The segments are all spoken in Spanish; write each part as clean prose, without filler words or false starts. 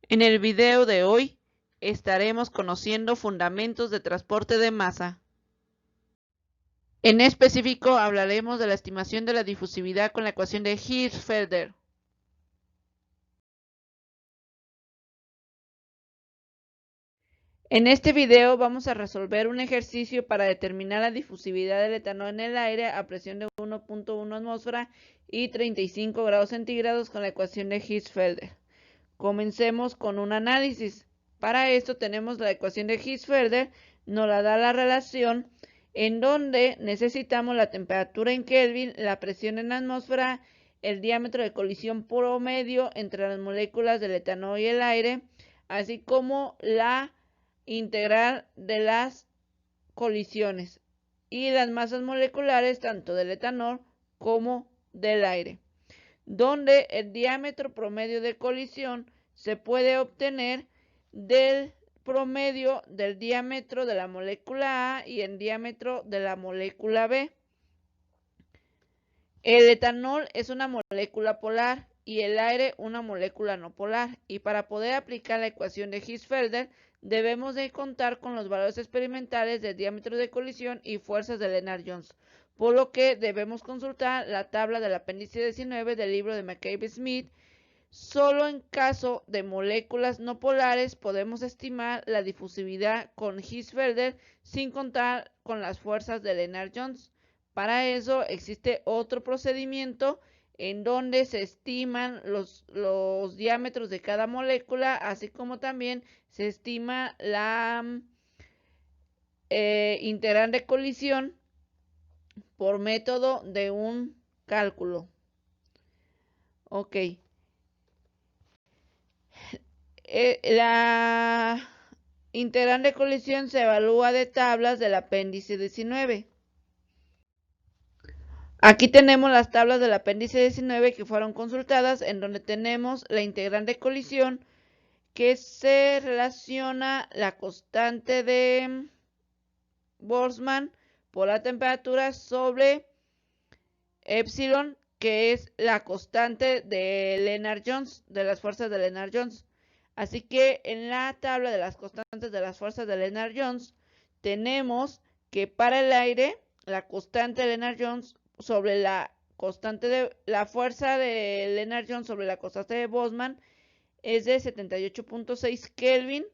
En el video de hoy estaremos conociendo fundamentos de transporte de masa. En específico hablaremos de la estimación de la difusividad con la ecuación de Hirschfelder. En este video vamos a resolver un ejercicio para determinar la difusividad del etanol en el aire a presión de 1.1 atmósfera y 35 grados centígrados con la ecuación de Hirschfelder. Comencemos con un análisis. Para esto tenemos la ecuación de Hirschfelder, nos la da la relación en donde necesitamos la temperatura en Kelvin, la presión en atmósfera, el diámetro de colisión promedio entre las moléculas del etanol y el aire, así como la integral de las colisiones y las masas moleculares tanto del etanol como del aire, donde el diámetro promedio de colisión se puede obtener del promedio del diámetro de la molécula A y el diámetro de la molécula B. El etanol es una molécula polar y el aire una molécula no polar, y para poder aplicar la ecuación de Hirschfelder debemos de contar con los valores experimentales del diámetro de colisión y fuerzas de Lennard-Jones, por lo que debemos consultar la tabla del apéndice 19 del libro de McCabe-Smith. Solo en caso de moléculas no polares podemos estimar la difusividad con Hirschfelder sin contar con las fuerzas de Lennard-Jones. Para eso existe otro procedimiento en donde se estiman los diámetros de cada molécula, así como también se estima la integral de colisión por método de un cálculo. Ok. La integral de colisión se evalúa de tablas del apéndice 19. Aquí tenemos las tablas del apéndice 19 que fueron consultadas, en donde tenemos la integral de colisión que se relaciona la constante de Boltzmann por la temperatura sobre epsilon, que es la constante de Lennard-Jones, de las fuerzas de Lennard-Jones. Así que en la tabla de las constantes de las fuerzas de Lennard-Jones tenemos que para el aire la constante de Lennard-Jones sobre la constante de la fuerza de Lennard-Jones sobre la constante de Boltzmann es de 78.6 Kelvin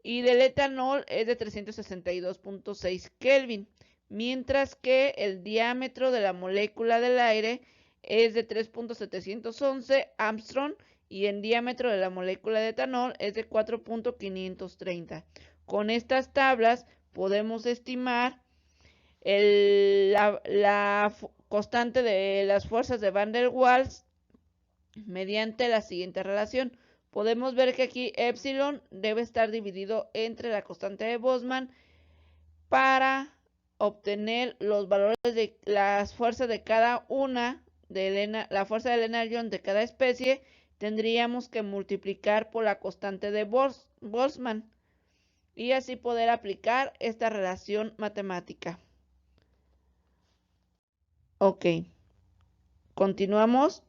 y del etanol es de 362.6 Kelvin, mientras que el diámetro de la molécula del aire es de 3.711 Armstrong y el diámetro de la molécula de etanol es de 4.530. Con estas tablas podemos estimar la constante de las fuerzas de Van der Waals mediante la siguiente relación. Podemos ver que aquí epsilon debe estar dividido entre la constante de Boltzmann para obtener los valores de las fuerzas de cada una, la fuerza de Lennard-Jones de cada especie. Tendríamos que multiplicar por la constante de Boltzmann y así poder aplicar esta relación matemática. Ok, continuamos.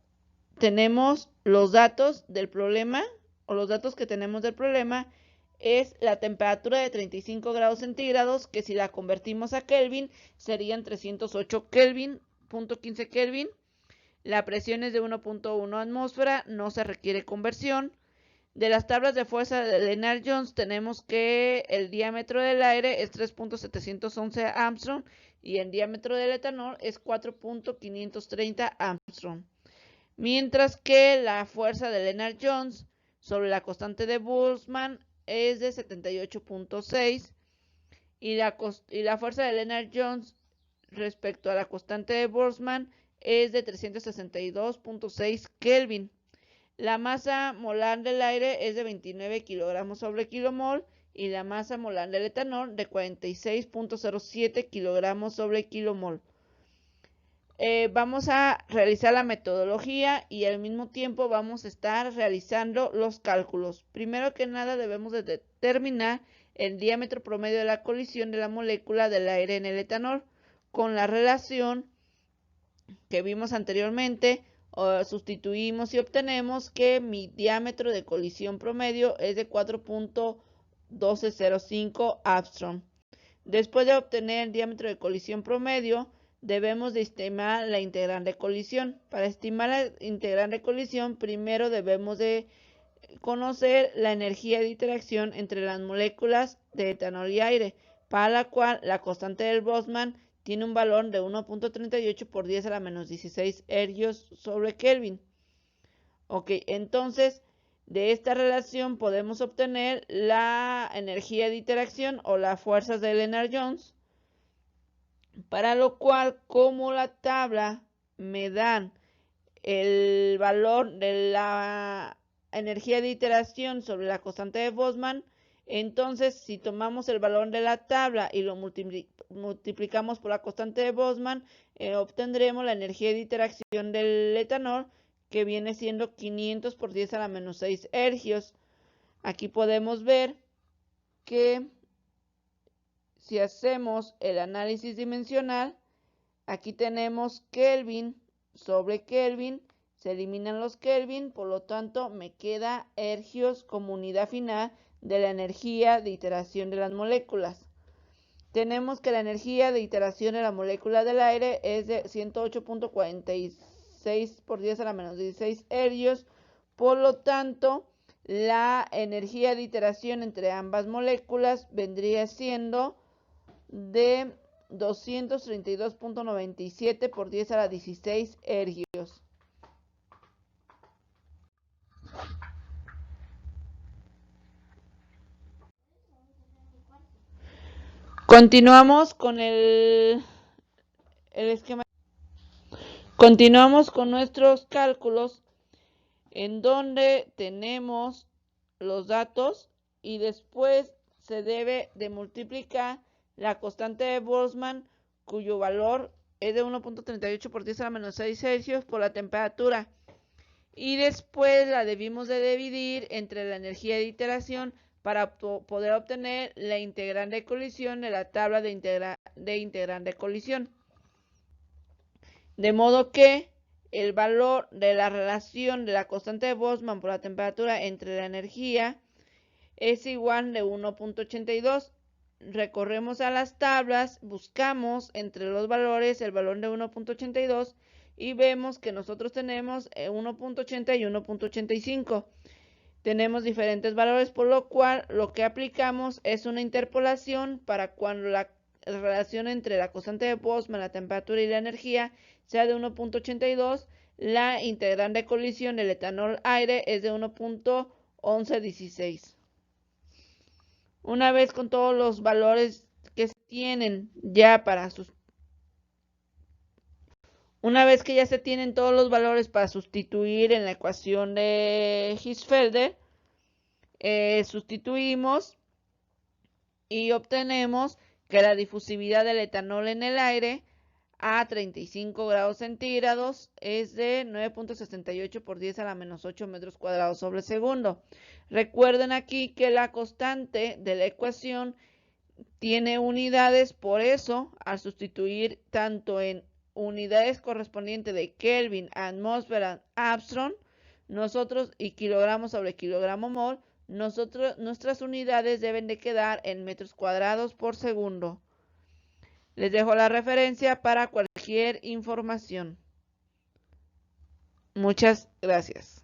Tenemos los datos del problema, o los datos que tenemos del problema es la temperatura de 35 grados centígrados, que si la convertimos a Kelvin serían 308 Kelvin, .15 Kelvin. La presión es de 1.1 atmósfera, no se requiere conversión. De las tablas de fuerza de Lennard-Jones tenemos que el diámetro del aire es 3.711 Armstrong y el diámetro del etanol es 4.530 Armstrong. Mientras que la fuerza de Lennard-Jones sobre la constante de Boltzmann es de 78.6 y la fuerza de Lennard-Jones respecto a la constante de Boltzmann es de 362.6 Kelvin. La masa molar del aire es de 29 kilogramos sobre kilomol y la masa molar del etanol de 46.07 kilogramos sobre kilomol. Vamos a realizar la metodología y al mismo tiempo vamos a estar realizando los cálculos. Primero que nada debemos de determinar el diámetro promedio de la colisión de la molécula del aire en el etanol con la relación que vimos anteriormente. sustituimos y obtenemos que mi diámetro de colisión promedio es de 4.1205 Armstrong. Después de obtener el diámetro de colisión promedio, debemos de estimar la integral de colisión. Para estimar la integral de colisión, primero debemos de conocer la energía de interacción entre las moléculas de etanol y aire, para la cual la constante del Boltzmann tiene un valor de 1.38 por 10 a la menos 16 ergios sobre Kelvin. Ok, entonces de esta relación podemos obtener la energía de interacción o las fuerzas de Lennard-Jones, para lo cual, como la tabla me dan el valor de la energía de iteración sobre la constante de Boltzmann, entonces si tomamos el valor de la tabla y lo multiplicamos por la constante de Boltzmann, obtendremos la energía de interacción del etanol, que viene siendo 500 por 10 a la menos 6 ergios. Aquí podemos ver que si hacemos el análisis dimensional, aquí tenemos Kelvin sobre Kelvin, se eliminan los Kelvin, por lo tanto me queda ergios como unidad final de la energía de iteración de las moléculas. Tenemos que la energía de iteración de la molécula del aire es de 108.46 por 10 a la menos 16 ergios, por lo tanto la energía de iteración entre ambas moléculas vendría siendo de 232.97 por 10 a la 16 ergios. Continuamos con el esquema. Continuamos con nuestros cálculos, en donde tenemos los datos y después se debe de multiplicar la constante de Boltzmann, cuyo valor es de 1.38 por 10 a la menos 6 Celsius, por la temperatura. Y después la debimos de dividir entre la energía de iteración para poder obtener la integral de colisión de la tabla de integral de colisión. De modo que el valor de la relación de la constante de Boltzmann por la temperatura entre la energía es igual de 1.82. Recorremos a las tablas, buscamos entre los valores el valor de 1.82 y vemos que nosotros tenemos 1.80 y 1.85. Tenemos diferentes valores, por lo cual lo que aplicamos es una interpolación para cuando la relación entre la constante de Boltzmann, la temperatura y la energía sea de 1.82, la integral de colisión del etanol-aire es de 1.1116. Una vez con todos los valores que se tienen ya para una vez que ya se tienen todos los valores para sustituir en la ecuación de Hirschfelder, sustituimos y obtenemos que la difusividad del etanol en el aire a 35 grados centígrados es de 9.68 por 10 a la menos 8 metros cuadrados sobre segundo. Recuerden aquí que la constante de la ecuación tiene unidades, por eso al sustituir tanto en unidades correspondientes de Kelvin, atmósfera, Armstrong, nosotros y kilogramos sobre kilogramo mol, nuestras unidades deben de quedar en metros cuadrados por segundo. Les dejo la referencia para cualquier información. Muchas gracias.